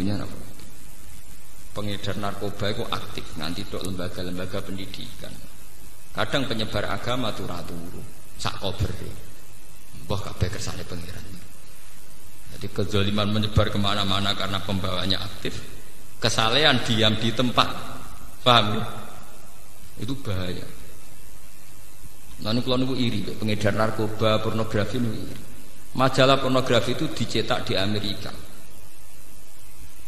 dunia apa? Pengedar narkoba itu aktif nganti tok lembaga-lembaga pendidikan. Kadang penyebar agama tuh turu sak kobere. Mbah kabeh kersane pangeran. Jadi kezaliman menyebar kemana-mana karena pembawanya aktif. Kesalehan diam di tempat. Paham ya? Itu bahaya. Lalu kalau niku iri, pengedar narkoba, pornografi niku iri. Majalah pornografi itu dicetak di Amerika.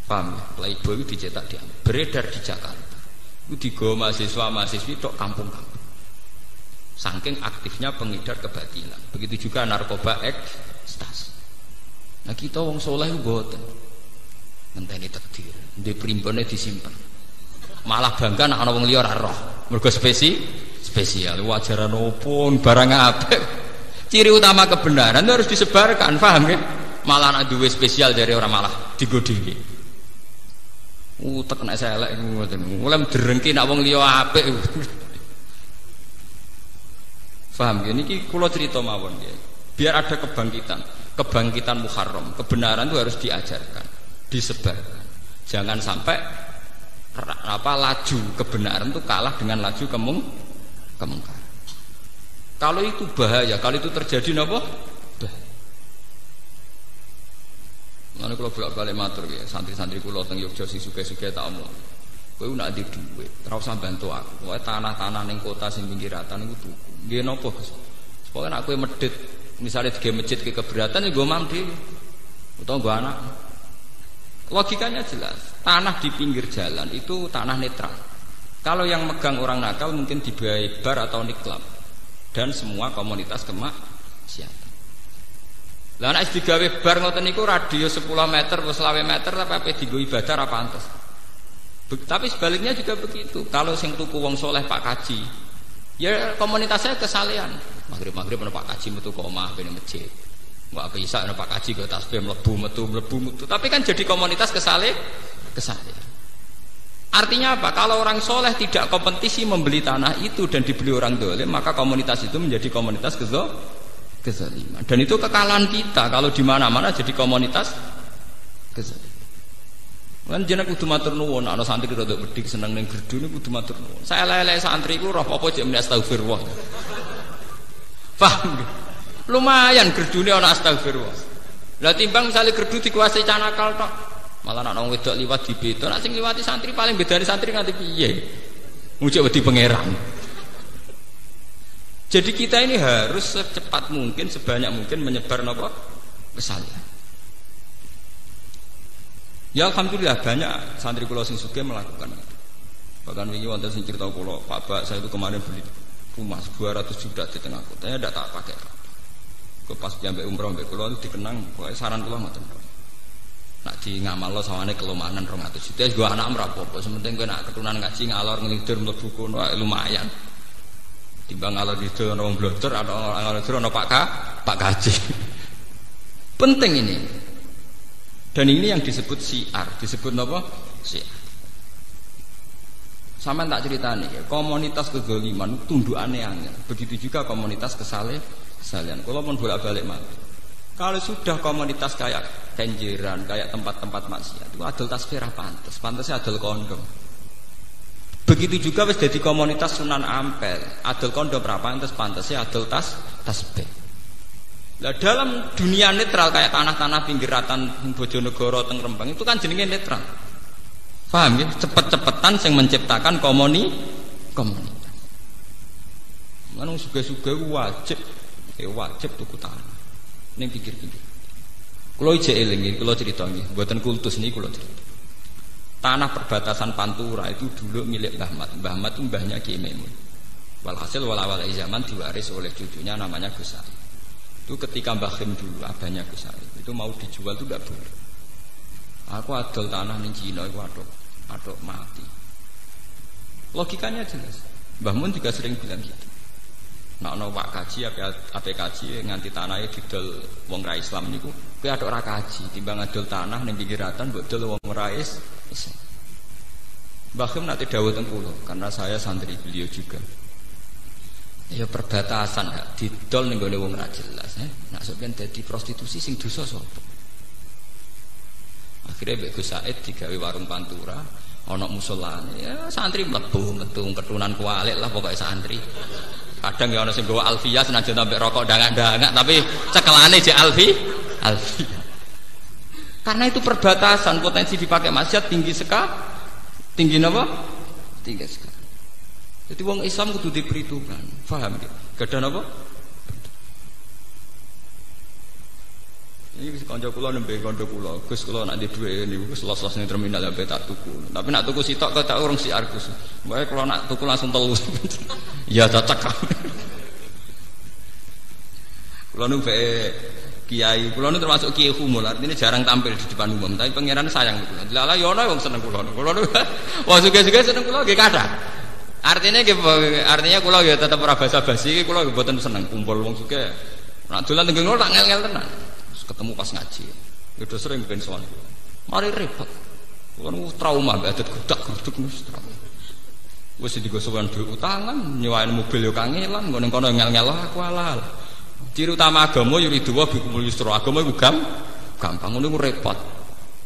Paham ya? Playboy itu dicetak di Amerika. Beredar di Jakarta. Itu digawa mahasiswa-mahasiswi tok kampung-kampung. Saking aktifnya pengedar kebatilan. Begitu juga narkoba ekstasi. Nah kita wong soleh mboten. Ngenteni takdir. Ndek primbone disimpen. Malah bangga nek ana wong liya ora roh. Mergo spesial wajaran opo barang apik. Ciri utama kebenaran itu harus disebarkan, paham ya? Malah nek duwe spesial dari orang malah digodhi. Utek nek saya elek ngoten. Mulai derengki nek wong liya apik. Paham ya? Niki kula cerita mawon ya. Biar ada kebangkitan Muharram. Kebenaran itu harus diajarkan, disebarkan. Jangan sampai laju kebenaran itu kalah dengan laju kemungkaran. Kalau itu bahaya, kalau itu terjadi napa? Bahaya. Lalu kalau bolak-balik matur ya, santri-santri kula teng Yogyakarta sing suge-suge tak omong. Kowe nak di dhuwit, ora usah bantu aku. Pokoke tanah-tanah ning kota sing pinggiratan iku tuku. Nggih napa, Gus? Pokoke nek kowe medhit, misale dige masjid ke keberatan ya nggo mam dhewe. Utawa nggo anak. Logikanya jelas. Tanah di pinggir jalan itu tanah netral. Kalau yang megang orang nakal mungkin dibayar bar atau niklab dan semua komunitas kemaksiatan. Lah nek digawe bar ngoten niku radius 10 meter atau 20 meter tapi dienggo ibadah ra pantes. Tapi sebaliknya juga begitu. Kalau sing tuku wong soleh Pak Kaji, ya komunitasnya kesalehan. Maghrib ana Pak Kaji metu omah ben masjid. Mbak apa isak ana Pak Kaji go tasbih mlebu metu. Tapi kan jadi komunitas kesalehan. Artinya apa? Kalau orang soleh tidak kompetisi membeli tanah itu dan dibeli orang dolim, maka komunitas itu menjadi komunitas kezaliman. Dan itu kekalahan kita kalau di mana-mana jadi komunitas kezaliman. Kan jeneng kudu matur nuwun, ana santri rada bedik seneng ning gerdu niku kudu matur nuwun. Saya elek santri ku roh apa jek meni astagfirullah. Paham? Lumayan gerdune ana astagfirullah. Lah timbang misale gerdu dikuasai canakal tok, malah nek wong wedok liwat dibeto, nek sing liwati santri paling bedane santri nganti piye? Mujuk wedi pangeran. Jadi kita ini harus secepat mungkin, sebanyak mungkin menyebar napa? Kesalahan. Ya alhamdulillah banyak santri kula sing sugih melakukan itu. Bahkan wingi wonten sing cerita kula, Pak saya itu kemarin beli rumah 200 juta di tengah kota, ya ndak tak pakai apa. Kok pas nyampe umroh mbek kula itu dikenang, pokoke saran kula ngoten. Nak di ngamalno sawane kelemahan 200 juta, go anak ora apa-apa, sementing kowe nak keturunan ngaji ngalor ngelidur mlebu kono lumayan. Timbang ngalor ngidul ana wong blodor, ana ngalor ngidul ana Pak Kaji. Penting ini. Dan ini yang disebut syiar, disebut apa? Syiar. Sama tak ceritani ya, komunitas kezaliman tundukane angel. Begitu juga komunitas kesalehan. Kalau pun bolak-balik mati. Kalau sudah komunitas kayak kenjeran, kayak tempat-tempat maksiat, itu adol tasbih ra pantes, pantesnya adol kondom. Begitu juga wis dadi komunitas Sunan Ampel, adol kondom ra pantes, pantesnya adol tasbih. Nah, dalam dunia netral kayak tanah-tanah pinggiratan Bojonegoro teng Rembang itu kan jenenge netral. Paham ya? Cepet-cepetan yang menciptakan komunitas. Manung suge-suge wajib tuku tanah. Ning pinggir-pinggir. Kula ijek eling, kula cerita nggih, mboten kultus niki kula cerita. Tanah perbatasan Pantura itu dulu milik Mbah Mat. Mbah Mat itu mbahnya Ki Maimun. Walhasil awal zaman diwaris oleh cucunya namanya Gus Said. Itu ketika Mbah Khim dulu abahnya Gus Said itu mau dijual itu tidak boleh. Aku adol tanah ning Cina iku adok mati. Logikanya jelas. Mbah Mun juga sering bilang gitu. Nek ana Pak Kaji ape kaji nganti tanahe didol wong ra Islam niku kowe adok ra kaji timbang adol tanah ning pinggiratan mbok dol wong ra Islam. Mbah Khim nate dawuh teng kula karena saya santri beliau juga. Ya perbatasan ya didol ning gone wong ra jelas, nek sampeyan dadi prostitusi sing dosa sapa? Akhirnya Mbak Gus Said digawe warung pantura, ana musolane. Ya santri mlebu metu ketunan kualik lah pokoknya santri. Kadang ya ana sing nggawa alfiyah senajan tambah rokok dangak-dangak tapi cekelane jek alfiyah. Karena itu perbatasan potensi dipakai maksiat tinggi sekali. Tinggi napa? Tinggi sekali. Jadi wong Islam kudu diperhitungkan. Paham ya? Gadah napa? Ini kanca kula nembe kanca kula. Gus kula nak di dhuwit niku wis los-los ning terminal sampe tak tuku. Tapi nak tuku sitok kok tak urung siar Gus. Wae kula nak tuku langsung telu. Ya cocok. Kula nu kiai, kula nu termasuk kiai humul, artinya jarang tampil di depan umum, tapi pangeran sayang kula. Lala yo ana wong seneng kula. Kula nu wong sugih-sugih seneng kula nggih kathah. Artinya kula ya tetep ora basa-basi, kula nggih mboten seneng kumpul wong sugih. Nak dolan teng ngono tak ngel-ngel tenan. Ketemu pas ngaji. Ya udah sering ben sowan. Mari repot. Kula nu trauma mbek adat gudak-guduk wis trauma. Wis digosokan duit utangan, nyewain mobil yo kangelan, ngene kono ngel-ngel aku halal. Ciri utama agama yuriduwa bikumul yusra. Agama iku gampang ngono iku repot.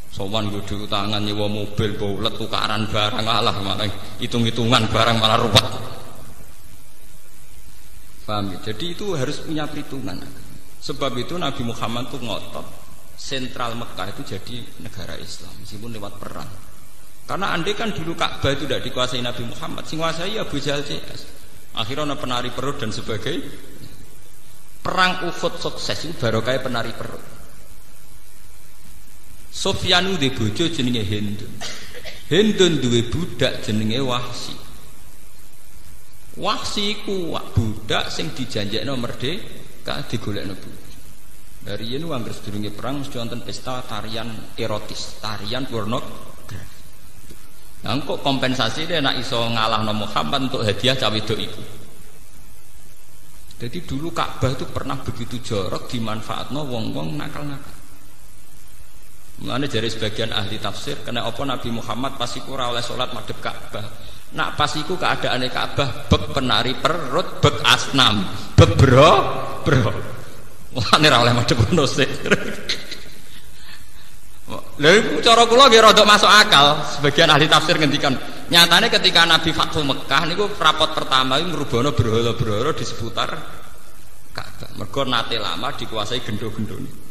Sowan nggo duit utangan nyewa mobil bolet tukaran barang alah malah hitung-hitungan barang malah ruwet. Paham ya? Jadi itu harus punya perhitungan. Sebab itu Nabi Muhammad itu ngotot sentral Mekah itu jadi negara Islam meskipun lewat perang. Karena andai kan dulu Ka'bah itu tidak dikuasai Nabi Muhammad, sing kuasai Abu Jahal CS. Akhirnya ada penari perut dan sebagainya. Perang Uhud sukses itu barokah penari perut. Sufyan duwe bojo jenenge Hindun. Hindun duwe budak jenenge Wahsi. Wahsi iku budak sing dijanjekno merdeka digolekno bojo. Dari yen anggere sedurunge perang mesti wonten pesta tarian erotis, tarian pornografi. Nah, kok kompensasi dia nak iso ngalahno Muhammad untuk hadiah cawe wedok iku. Jadi dulu Ka'bah itu pernah begitu jorok dimanfaatno wong-wong nakal-nakal. Mulane dari sebagian ahli tafsir kena apa Nabi Muhammad pas iku ora oleh salat madhep Ka'bah. Nak pas iku keadaane Ka'bah bek penari perut, bek asnam, bek bro. Wah nek ora oleh madhep ngono sik. Lha iku cara kula nggih rada masuk akal. Sebagian ahli tafsir ngendikan, nyatane ketika Nabi Fathu Mekah niku rapot pertama iku ngrubono berhala-berhala di seputar Ka'bah. Mergo nate lama dikuasai gendho-gendhone.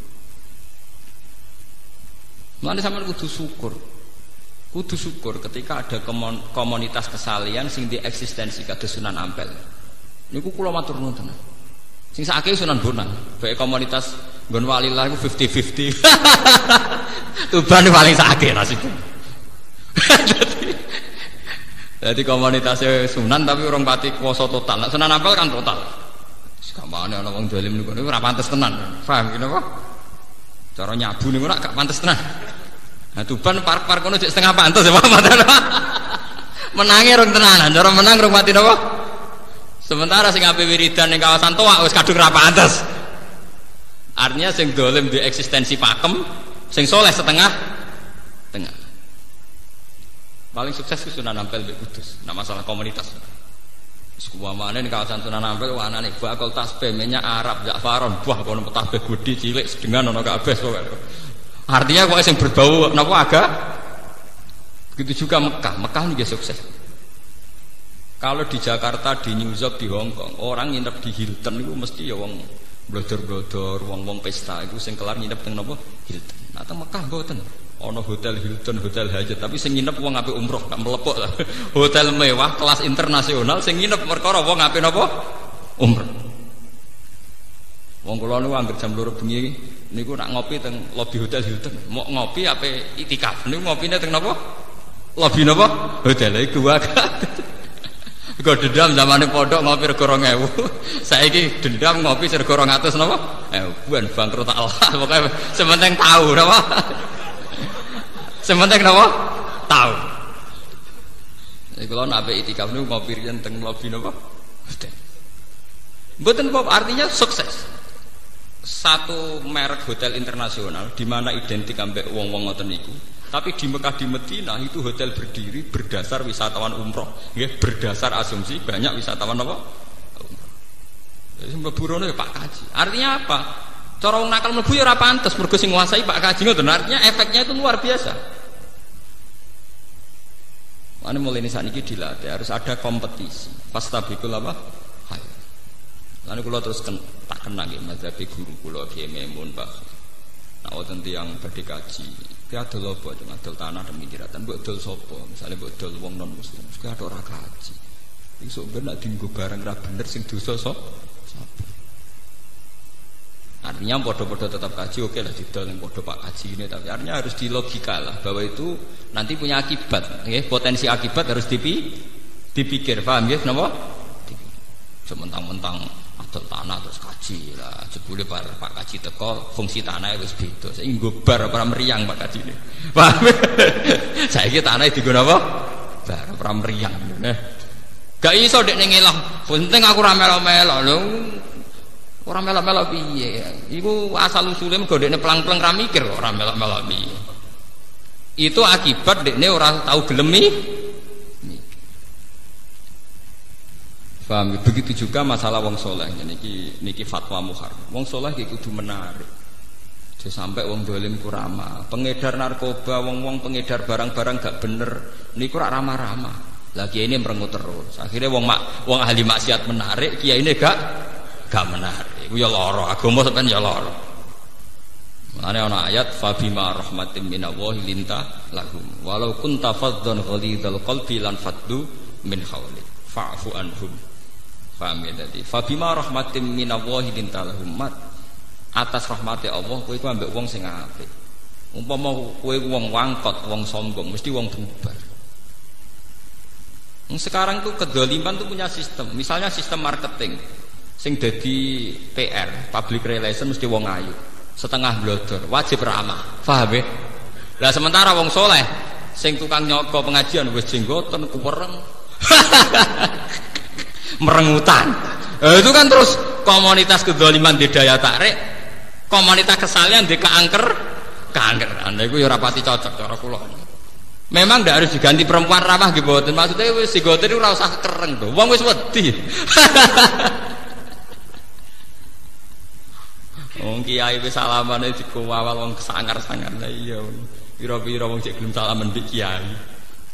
Mulane sampeyan kudu syukur. Kudu syukur ketika ada komunitas kesalian sing di eksistensi kados Sunan Ampel. Niku kula matur nuwun tenan. Sing sakake Sunan Bonang, bae komunitas nggon walillah iku 50-50. Tuban paling sakake nasibnya. Jadi komunitasnya Sunan tapi orang pati kuasa total. Nah, Sunan Ampel kan total. Sekamane ana wong dolim niku ora pantes tenan. Paham kene apa? Cara nyabu niku ora gak pantes tenan. Nah, Tuban par-par kono jek setengah pantes ya, Pak. Menange rong tenanan, cara menang rong mati napa? Sementara sing ape wiridan ning kawasan Toa wis kadung ra pantes. Artinya sing dolim di eksistensi pakem, sing soleh setengah tengah. Paling sukses ku Sunan Ampel mbek Kudus. Nah masalah komunitas. Wis kuwamane ning kawasan Sunan Ampel anane bakal tasbih minyak Arab Ja'faron, buah kono tasbih gudi cilik sedengan ana kabeh pokoke. Artinya kok sing berbau napa agak begitu juga Mekah juga sukses. Kalau di Jakarta, di New York, di Hong Kong, orang nginep di Hilton itu mesti ya wong blodor-blodor, wong pesta itu sing kelar nginep teng napa Hilton. Nah teng Mekah mboten. Ana hotel Hilton, hotel Hyatt, tapi sing nginep wong ape umroh, gak melepok lah. Hotel mewah kelas internasional sing nginep perkara wong ape napa umroh. Wong kula niku anggere jam 2 bengi niku nak ngopi teng lobi hotel Hilton. Mau ngopi ape itikaf. Niku ngopine teng napa? Lobi napa? Hotel iku wae. Kok dendam zamane pondok ngopi rego 2000. Saiki dendam ngopi rego 200 napa? Buan bangkrut Allah. Pokoke sementing tahu napa? Sementing napa? Tahu. Iku lho nek itikaf niku ngopi riyen teng lobi napa? Hotel. Mboten apa artinya sukses. Satu merek hotel internasional di mana identik ambek wong-wong ngoten niku. Tapi di Mekah di Medina itu hotel berdiri berdasar wisatawan umroh, nggih, berdasar asumsi banyak wisatawan apa? Umroh. Jadi mlebu rono ya Pak Kaji. Artinya apa? Cara wong nakal mlebu ya ora pantes mergo sing nguasai Pak Kaji ngoten. Artinya efeknya itu luar biasa. Mane mulai sakniki dilatih harus ada kompetisi. Fastabikul apa? Hayr. Lan kula terus tak kenang nggih mazhab guru kula Kiai Maimun Pak. Nah wonten tiyang badhe kaji. Ki adol apa to adol tanah demi kiratan mbok dol sapa? Misale mbok dol wong non muslim. Ki ada ora kaji. Iki sok ben nek dienggo barang ra bener sing dosa sapa? Artinya podo-podo tetap kaji, oke lah didol yang podo Pak Kaji ini, tapi artinya harus dilogika lah bahwa itu nanti punya akibat, ya, potensi akibat harus dipikir, paham ya, kenapa? Sementang-mentang adol tanah terus kaji lah, jebule Pak Kaji teko fungsi tanah wis beda, saya nggobar para meriang Pak Kaji ini, paham? Saya kira tanah digunakan apa? Bar para meriang, nah. Gak iso dek ngelah, penting aku ramel-ramel lho. Orang melok-melok piye? Iku asal usule mergo dekne pelang-pelang ra mikir kok ora melok-melok piye. Itu akibat dekne ora tahu gelemi. Paham? Begitu juga masalah wong saleh. Niki fatwa muharram. Wong saleh iki kudu menarik. Aja sampai wong dolim ku ramah. Pengedar narkoba, wong-wong pengedar barang-barang gak bener niku ora ramah-ramah. Lagi ini merengut terus. Akhirnya wong ahli maksiat menarik, kiai ini gak menarik. Iku ya lara, agama sampean ya lara. Mulane ana ayat fa bima rahmatin minallahi linta lahum. Walau kunta faddan ghalidhal qalbi lan faddu min hawlik. Fa'fu anhum. Paham ya tadi. Fa bima rahmatin minallahi linta lahum. Atas rahmate Allah kowe iku ambek wong sing apik. Umpama kowe wong wangkot, wong sombong, mesti wong bubar. Sekarang tuh kedoliman tuh punya sistem. Misalnya sistem marketing. Sing dadi PR, public relation mesti wong ayu, setengah blodor, wajib ramah, paham ya? Lah sementara wong soleh, sing tukang nyoko pengajian wis jenggoten kuwereng, merengutan. Itu kan terus komunitas kedoliman di daya tarik, komunitas kesalian di keangker. Anda itu ya rapati cocok cara kula. Memang ndak harus diganti perempuan ramah nggih mboten. Maksudnya wis sigoten ora usah kereng to. Wong wis wedi. Wong kiai wis salamane dikowawal wong kesangar-sangar. Lah iya. Pira-pira wong cek gelem salaman mbek kiai.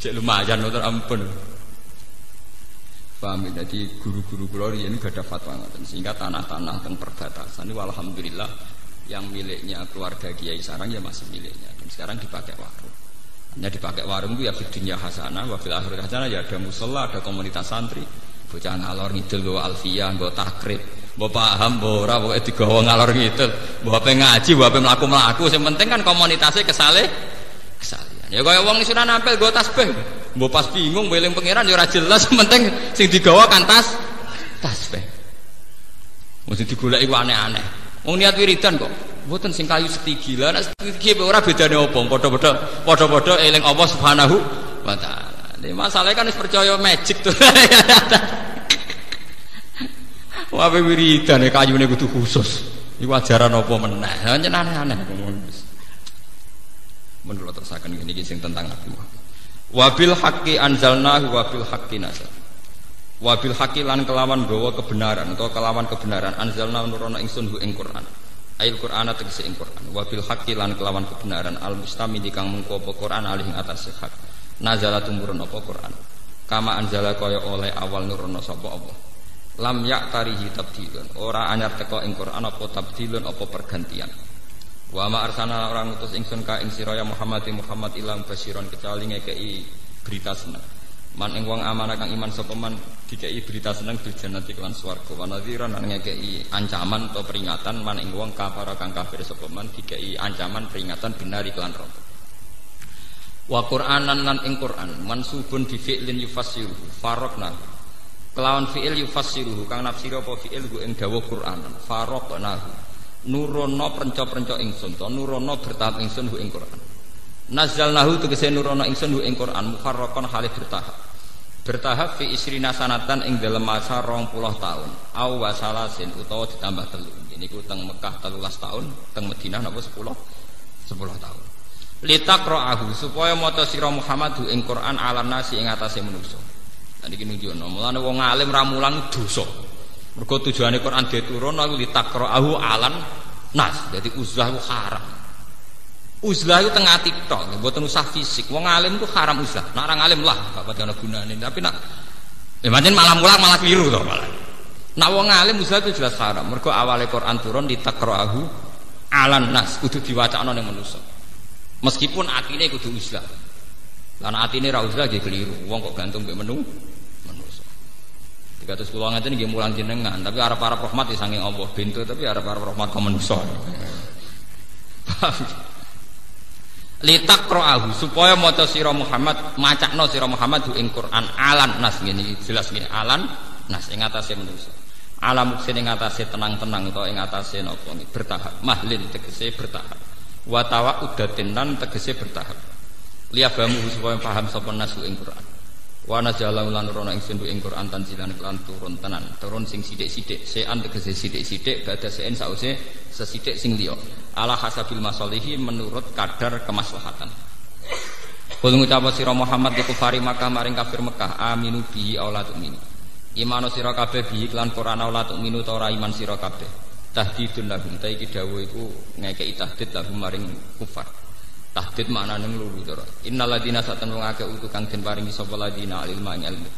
Cek lumayan motor ampun. Paham ya? Jadi guru-guru kula riyen gadah fatwa ngoten. Sehingga tanah-tanah teng perbatasan ini alhamdulillah yang miliknya keluarga Kiai Sarang ya masih miliknya. Dan sekarang dipakai warung. Hanya dipakai warung itu ya di dunia hasanah, wa fil akhirati hasanah ya ada musala, ada komunitas santri. Bocah ngalor ngidul nggo alfiyah, nggo takrib. Mbok paham mbok ora pokoke digawa ngalor ngidul. Mbok ape ngaji, mbok ape mlaku-mlaku, sing penting kan komunitasnya kesalian. Ya kaya wong Sunan Ampel nggo tasbih. Mbok pas bingung eling pangeran ya ora jelas, sing penting sing digawa kan tasbih. Mesti digoleki aneh-aneh. Wong niat wiridan kok mboten sing kayu setigi. Lah nek setigi ora bedane apa? Padha-padha eling Allah Subhanahu wa taala. Masalahnya kan wis percaya magic tuh. Wah wiridan kayune kudu khusus. Iku ajaran apa meneh? Pancen aneh-aneh. Menurut terusaken iki sing tentang Nabi Muhammad. Wabil haqqi anzalnahu wabil haqqi nazal. Wabil haqqi lan kelawan gawa kebenaran atau kelawan kebenaran anzalna nurono ingsun hu ing Quran. Ail Quran tegese ing Quran. Wabil haqqi lan kelawan kebenaran al mustami kang mengko apa Quran alih ing atas hak. Nazala tumurun apa Quran. Kama anzala kaya oleh awal nurono sapa Allah. Lam ya'tarihi tabdilun. Ora anyar teko ing Quran apa tabdilun apa pergantian. Wa ma arsana orang utus ingsun ka ing sira Muhammad ilang basiron kecuali ngekeki berita seneng. Man ing wong amanah kang iman sapa man dikeki berita seneng bil jannati lan swarga. Wa nadhiran lan ngekeki ancaman atau peringatan man ing wong kafir kang kafir sapa man dikeki ancaman peringatan binari lan neraka. Wa Qur'anan lan ing Qur'an mansubun bi fi'lin yufassiruhu faraqna. Kelawan fi'il yufassiruhu kang nafsira apa fi'il ku ing dawuh Qur'an faraqnahu. Nurono prenca-prenca ingsun to nurono bertahap ingsun hu ing Quran. Nazzalnahu tegese nurono ingsun hu ing Quran mufarraqan halih bertahap fi isrina sanatan ing dalem masa 20 tahun aw wasalasin utawa ditambah 3 niku teng Mekah 13 tahun teng Madinah napa 10 tahun litaqra'ahu supaya maca sira Muhammad hu ing Quran ala nasi ing atase manusa. Lan iki nunjukno mulane wong alim ra mulang dosa. Mergo tujuane Quran diturun aku litaqra'ahu alan nas. Jadi uzlah itu haram. Uzlah itu tengah ati tok, mboten usah fisik. Wong alim itu haram uzlah. Nek orang alim lah bapak ana gunane, tapi nak pancen malah mulang malah keliru to malah. Nek wong alim uzlah itu jelas haram. Mergo awale Quran turun ditakrahu alan nas, kudu diwacana ning manusa. Meskipun atine kudu uzlah. Lan atine ra uzlah nggih keliru. Wong kok gantung mbek manusa. Dikados kula ngaten nggih mulang jenengan, tapi arep-arep rahmat ya saking Allah bento, tapi arep-arep rahmat ka manusa. Litakroahu supaya maca sira Muhammad macakno sira Muhammad ing Quran alan nas ngene jelas ngene alan nas ing atase manusa. Alam muksin ing atase tenang-tenang utawa ing atase napa bertahap. Mahlin tegese bertahap. Wa tawaudatin lan tegese bertahap. Liyabamu supaya paham sapa nasu ing Quran. Wa najalahu lan rono ingsun ing Quran tanzilan lan turun tenan. Turun sing sithik-sithik, sean tegese sithik-sithik badha sean sause sesithik sing liya. Ala hasabil masalihi menurut kadar kemaslahatan. Kul ngucap sira Muhammad di kufari Makkah maring kafir Mekah aminu bihi aw la tu'minu. Imano sira kabeh bihi lan Quran aw la tu'minu ta ora iman sira kabeh. Tahdidun lahum ta iki dawuh iku ngekeki tahdid lahum maring kufar. Tahdid maknane nglulu to. Innal ladina satan wong akeh utu kang den paringi sapa ladina ilmu ing ilmu.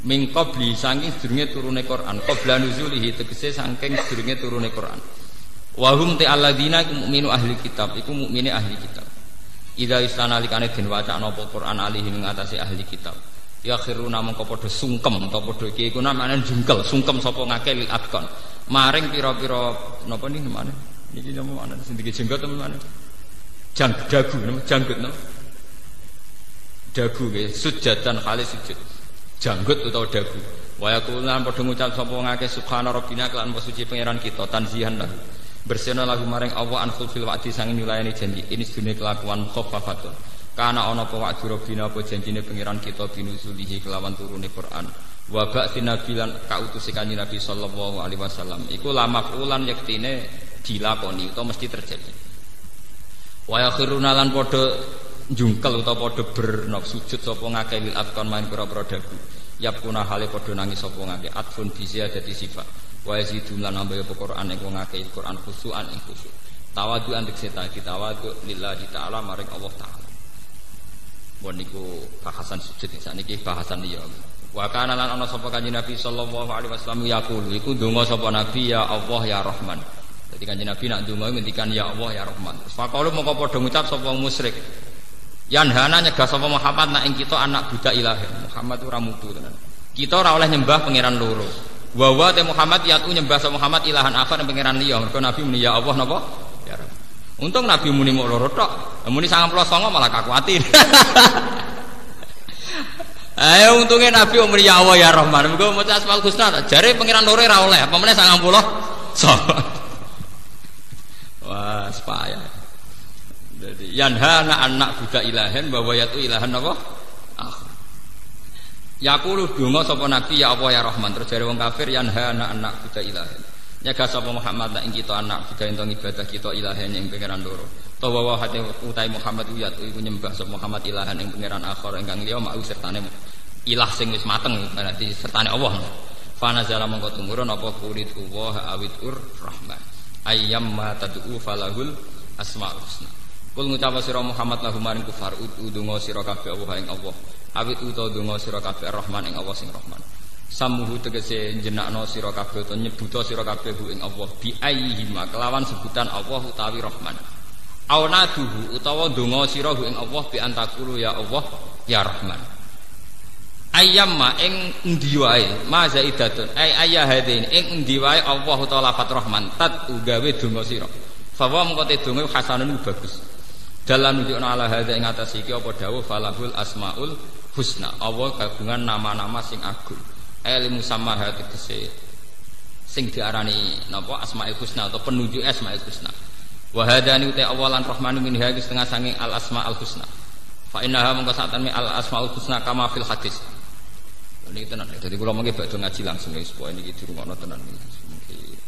Min qabli saking sedurunge turune Quran, qabla nuzulihi tegese saking sedurunge turune Quran. Wa hum ta'alladina mu'minu ahli kitab iku mukmine ahli kitab. Idza istanalikane den wacana apa Quran alihi ing atase ahli kitab. Ya khiruna mongko padha sungkem utawa padha iki iku namane jungkel, sungkem sapa ngake lil adkon. Maring pira-pira napa niki namane? Niki napa ana sing jenggot namane? Dagu napa janggut napa? Dagu nggih sujadan khalis sujud. Janggut utawa dagu. Wa yaqulan padha ngucap sapa ngake subhana rabbina kelan suci pangeran kita tanzihan lahu. Bersihna lagu maring Allah an khulfil wa'di sang nyulayani janji ini sedune kelakuan khaffafatun kana ana apa wa'di rabbina apa janjine pangeran kita binuzulihi kelawan turune Quran wa ba'tsina bilan kautus kanjeng Nabi sallallahu alaihi wasallam iku lamafulan yektine dilakoni utawa mesti terjadi wa yakhiruna lan padha njungkel utawa padha sujud sapa ngakeh lil afkon main pira-pira dagu yapuna hale padha nangis sapa ngakeh atfun bi ziyadati sifat wa yazidun lan nambah Quran ing ngake Quran khusuan ing khusu tawadu antik seta tawadu lillahi taala maring Allah taala. Bon niku bahasan sujud sakniki bahasan liya. Wa kana lan ana sapa kanjeng Nabi sallallahu alaihi wasallam yaqulu iku donga sapa Nabi ya Allah ya Rahman. Dadi kanjeng Nabi nak donga ngendikan ya Allah ya Rahman. Faqalu mongko padha ngucap sapa musyrik. Yanhana nyegah sapa Muhammad nak ing kita anak budak ilahi. Muhammad ora mutu tenan. Kita ora oleh nyembah pangeran loro. Wa wa te Muhammad yatu nyembah sa Muhammad ilahan akhar pangeran liya. Mergo Nabi muni ya Allah napa? Ya Rabb. Untung Nabi muni mok loro tok. Muni 99 malah kakuatin. Ayo untunge Nabi muni ya Allah ya Rahman. Mergo maca Asmaul Husna jare pangeran loro ora oleh. Apa meneh 99. Wah, sepaya. Jadi yanhana anak budak ilahen bahwa yatu ilahan napa? Yaqulu donga sapa nabi ya Allah ya Rahman terus jare wong kafir yanha anak budak ilahen. Nyegah sapa Muhammad nek kita anak budak ento ibadah kita ilahen ing pangeran loro. Tawa wa hate utai Muhammad uyat iku nyembah sapa Muhammad ilahen ing pangeran akhir ingkang liya mau sertane ilah sing wis mateng berarti sertane Allah. Fa nazala mongko tumurun apa kulit Allah awidur Rahman. Ayyamma tad'u falahul asmaul husna. Kul ngucap sira Muhammad lahum maring kufar udungo sira kabeh Allah ing Allah. Awit utawa donga sira kabeh Rahman ing Allah sing Rahman. Samuhu tegese jenakno sira kabeh utawa nyebuta sira kabeh ing Allah bi ayyihima kelawan sebutan Allah utawi Rahman. Aunaduhu utawa donga sira ing Allah bi antakulu ya Allah ya Rahman. Ayyamma ing endi wae ma zaidatun ay ayyahadin ing endi wae Allah utawa lafat Rahman tat ugawe donga sira. Fa wa mengko te donga hasanun bagus. Dalam nunjukna ala hadza ing atas iki apa dawuh falahul asmaul husna Allah gabungan nama-nama sing agung ilmu sama hati kese sing diarani napa asmaul husna atau penunjuk asmaul husna wa hadani uta awalan rahmanu min hadis setengah sanging al asmaul husna fa innaha mongko satane al asmaul husna kama fil hadis niki tenan dadi kula mengke badhe ngaji langsung supaya niki dirungokno tenan niki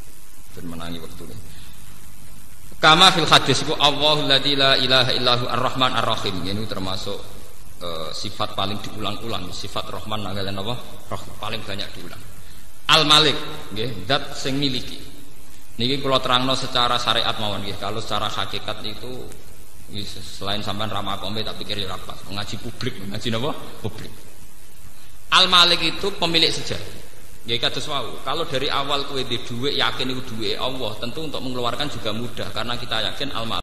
ben menangi wektune kama fil hadis ku Allahul ladzi la ilaha illahu ar-rahman ar-rahim ini termasuk sifat paling diulang-ulang sifat Rahman nanggalan apa? Paling banyak diulang. Al-Malik nggih, zat sing miliki. Niki kalau terangno secara syariat mawon nggih. Kalau secara hakikat itu selain sampean ramah kombe tak pikir ya pas. Ngaji publik, ngaji napa? Publik. Al Malik itu pemilik sejarah. Ya kados wau. Kalau dari awal kowe di dhuwit yakin itu duwe Allah, tentu untuk mengeluarkan juga mudah karena kita yakin Al Malik